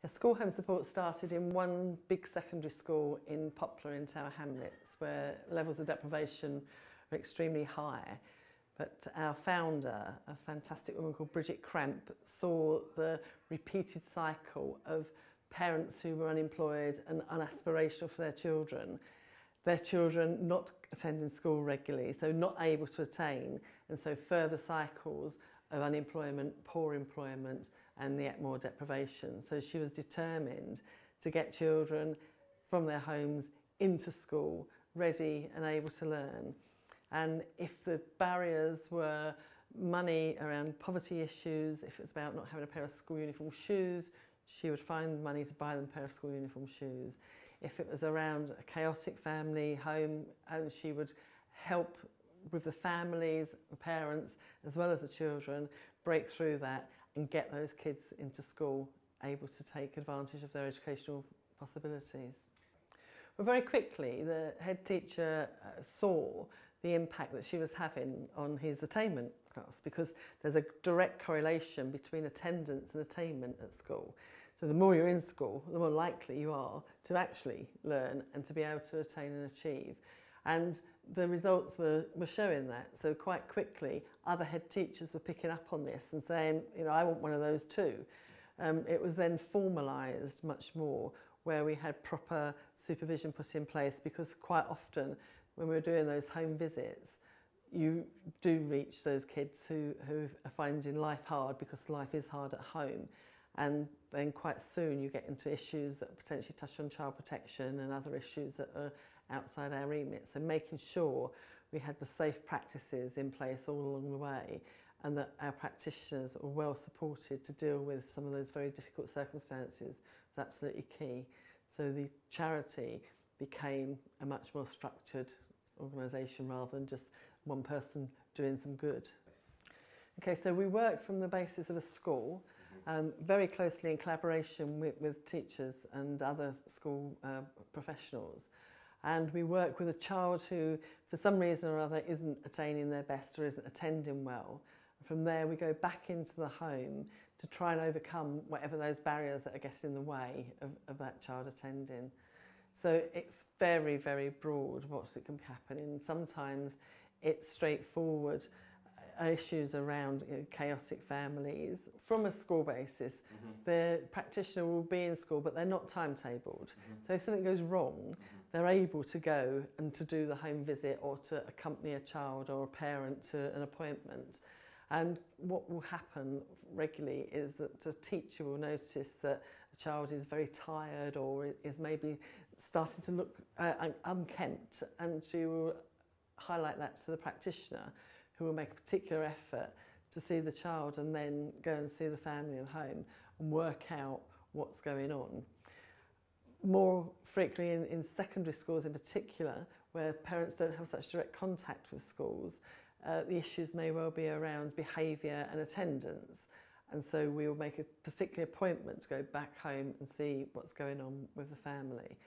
A school home support started in one big secondary school in Poplar in Tower Hamlets, where levels of deprivation are extremely high. But our founder, a fantastic woman called Bridget Cramp, saw the repeated cycle of parents who were unemployed and unaspirational for their children not attending school regularly, so not able to attain, and so further cycles of unemployment, poor employment, and yet more deprivation. So she was determined to get children from their homes into school, ready and able to learn. And if the barriers were money around poverty issues, if it was about not having a pair of school uniform shoes, she would find money to buy them a pair of school uniform shoes. If it was around a chaotic family home, and she would help with the families, the parents, as well as the children, break through that and get those kids into school, able to take advantage of their educational possibilities. Well, very quickly, the head teacher saw the impact that she was having on his attainment class, because there's a direct correlation between attendance and attainment at school. So the more you're in school, the more likely you are to actually learn and to be able to attain and achieve. And the results were showing that. So quite quickly, other head teachers were picking up on this and saying, you know, I want one of those too. It was then formalised much more, where we had proper supervision put in place, because quite often when we were doing those home visits, you do reach those kids who are finding life hard, because life is hard at home. And then quite soon you get into issues that potentially touch on child protection and other issues that are outside our remit. So making sure we had the safe practices in place all along the way, and that our practitioners are well supported to deal with some of those very difficult circumstances was absolutely key. So the charity became a much more structured organisation rather than just one person doing some good. Okay, so we work from the basis of a school, very closely in collaboration with teachers and other school professionals. And we work with a child who, for some reason or other, isn't attaining their best or isn't attending well. From there, we go back into the home to try and overcome whatever those barriers that are getting in the way of that child attending. So it's very, very broad what can be happening. Sometimes it's straightforward issues around chaotic families. From a school basis, the practitioner will be in school, but they're not timetabled. So if something goes wrong, they're able to go and to do the home visit or to accompany a child or a parent to an appointment. And what will happen regularly is that a teacher will notice that a child is very tired or is maybe starting to look unkempt, and she will highlight that to the practitioner, who will make a particular effort to see the child and then go and see the family at home and work out what's going on. More frequently in secondary schools in particular, where parents don't have such direct contact with schools, the issues may well be around behaviour and attendance. And so we will make a particular appointment to go back home and see what's going on with the family.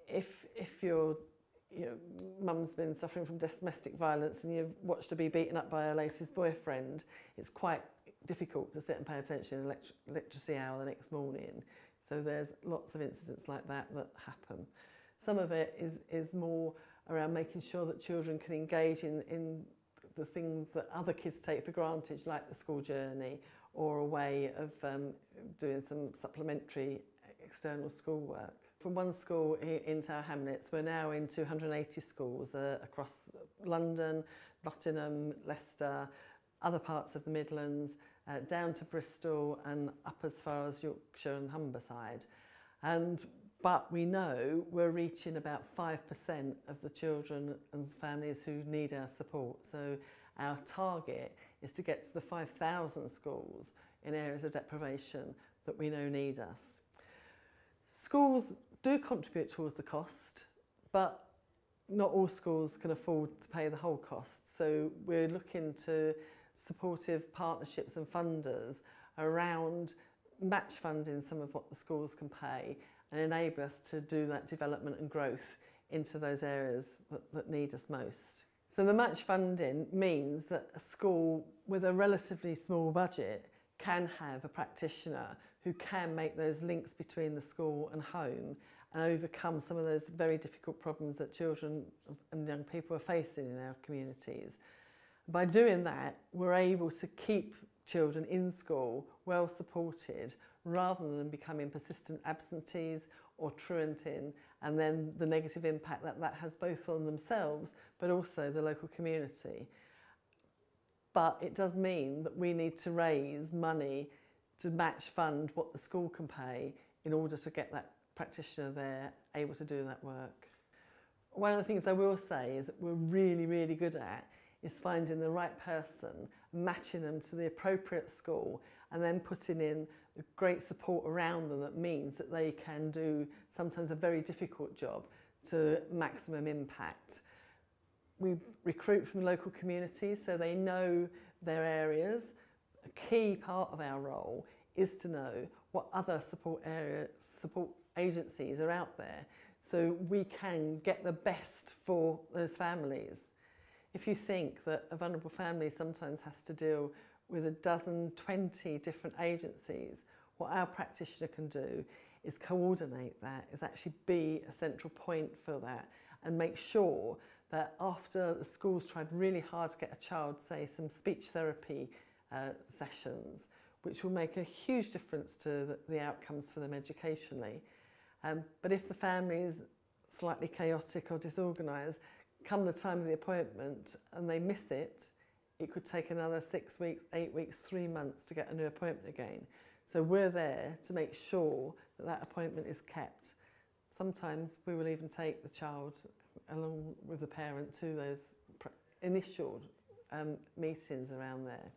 If your mum's been suffering from domestic violence and you've watched her be beaten up by her latest boyfriend, it's quite difficult to sit and pay attention in literacy hour the next morning. So there's lots of incidents like that happen. Some of it is more around making sure that children can engage in the things that other kids take for granted, like the school journey, or a way of doing some supplementary external schoolwork. From one school in Tower Hamlets, we're now in 280 schools across London, Nottingham, Leicester, other parts of the Midlands, down to Bristol and up as far as Yorkshire and Humberside. But we know we're reaching about 5% of the children and families who need our support. So our target is to get to the 5,000 schools in areas of deprivation that we know need us. Schools do contribute towards the cost, but not all schools can afford to pay the whole cost. So we're looking to supportive partnerships and funders around match funding some of what the schools can pay and enable us to do that development and growth into those areas that need us most. So the match funding means that a school with a relatively small budget can have a practitioner who can make those links between the school and home and overcome some of those very difficult problems that children and young people are facing in our communities. By doing that, we're able to keep children in school well supported rather than becoming persistent absentees or truanting, and then the negative impact that that has both on themselves but also the local community. But it does mean that we need to raise money to match fund what the school can pay in order to get that practitioner there able to do that work. One of the things I will say is that we're really good at is finding the right person, matching them to the appropriate school, and then putting in the great support around them that means that they can do sometimes a very difficult job to maximum impact. We recruit from local communities so they know their areas. A key part of our role is to know what other support agencies are out there so we can get the best for those families. If you think that a vulnerable family sometimes has to deal with a dozen, 20 different agencies, what our practitioner can do is coordinate that, is actually be a central point for that and make sure that after the school's tried really hard to get a child, say, some speech therapy sessions, which will make a huge difference to the outcomes for them educationally. But if the family is slightly chaotic or disorganised, come the time of the appointment and they miss it, it could take another 6 weeks, 8 weeks, 3 months to get a new appointment again. So we're there to make sure that that appointment is kept. Sometimes we will even take the child along with the parent to those initial meetings around there.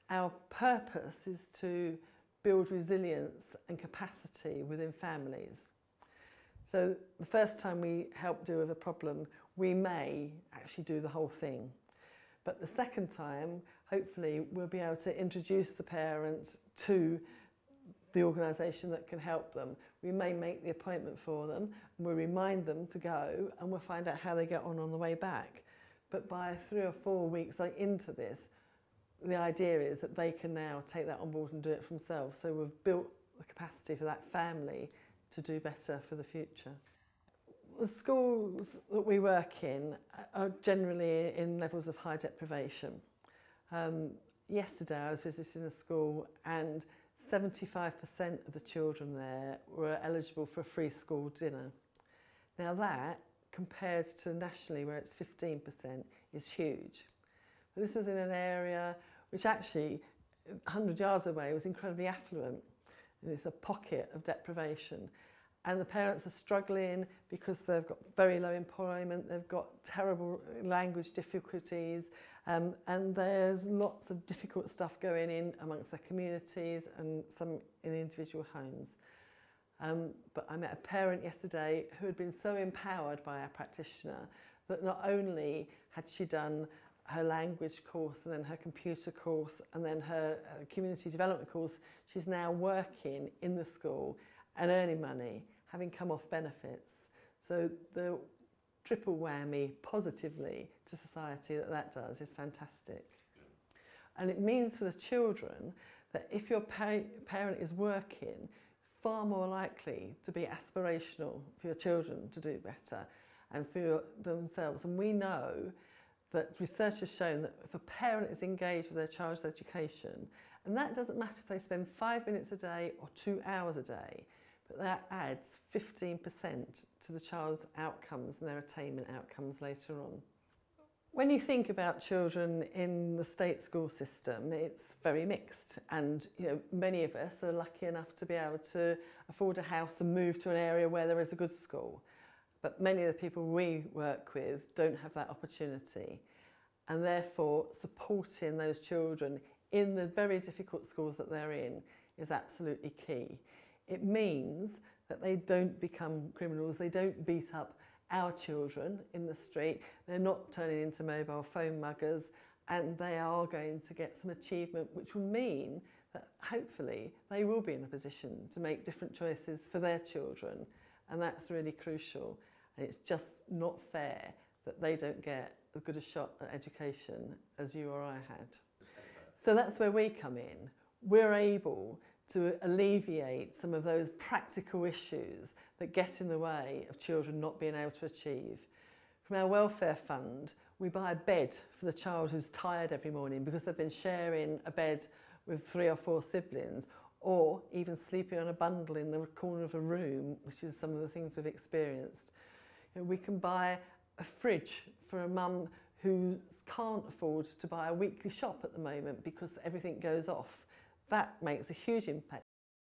Our purpose is to build resilience and capacity within families. So the first time we help deal with a problem, we may actually do the whole thing. But the second time, hopefully, we'll be able to introduce the parent to the organisation that can help them. We may make the appointment for them, and we'll remind them to go, and we'll find out how they get on the way back. But by 3 or 4 weeks into this, the idea is that they can now take that on board and do it for themselves. So we've built the capacity for that family to do better for the future. The schools that we work in are generally in levels of high deprivation. Yesterday I was visiting a school and 75% of the children there were eligible for a free school dinner. Now that, compared to nationally where it's 15%, is huge. But this was in an area which actually 100 yards away was incredibly affluent. It's a pocket of deprivation. And the parents are struggling because they've got very low employment, they've got terrible language difficulties, and there's lots of difficult stuff going in amongst their communities and some in individual homes. But I met a parent yesterday who had been so empowered by our practitioner that not only had she done her language course and then her computer course and then her community development course, she's now working in the school and earning money, having come off benefits. So the triple whammy positively to society that does is fantastic. And it means for the children that if your parent is working, far more likely to be aspirational for your children to do better and for themselves. And we know that research has shown that if a parent is engaged with their child's education, and that doesn't matter if they spend 5 minutes a day or 2 hours a day, but that adds 15% to the child's outcomes and their attainment outcomes later on. When you think about children in the state school system, it's very mixed, and many of us are lucky enough to be able to afford a house and move to an area where there is a good school. But many of the people we work with don't have that opportunity, and therefore supporting those children in the very difficult schools that they're in is absolutely key. It means that they don't become criminals, they don't beat up our children in the street, they're not turning into mobile phone muggers, and they are going to get some achievement, which will mean that hopefully they will be in a position to make different choices for their children, and that's really crucial. And it's just not fair that they don't get as good a shot at education as you or I had. So that's where we come in. We're able to alleviate some of those practical issues that get in the way of children not being able to achieve. From our welfare fund, we buy a bed for the child who's tired every morning because they've been sharing a bed with 3 or 4 siblings, or even sleeping on a bundle in the corner of a room, which is some of the things we've experienced. You know, we can buy a fridge for a mum who can't afford to buy a weekly shop at the moment because everything goes off. That makes a huge impact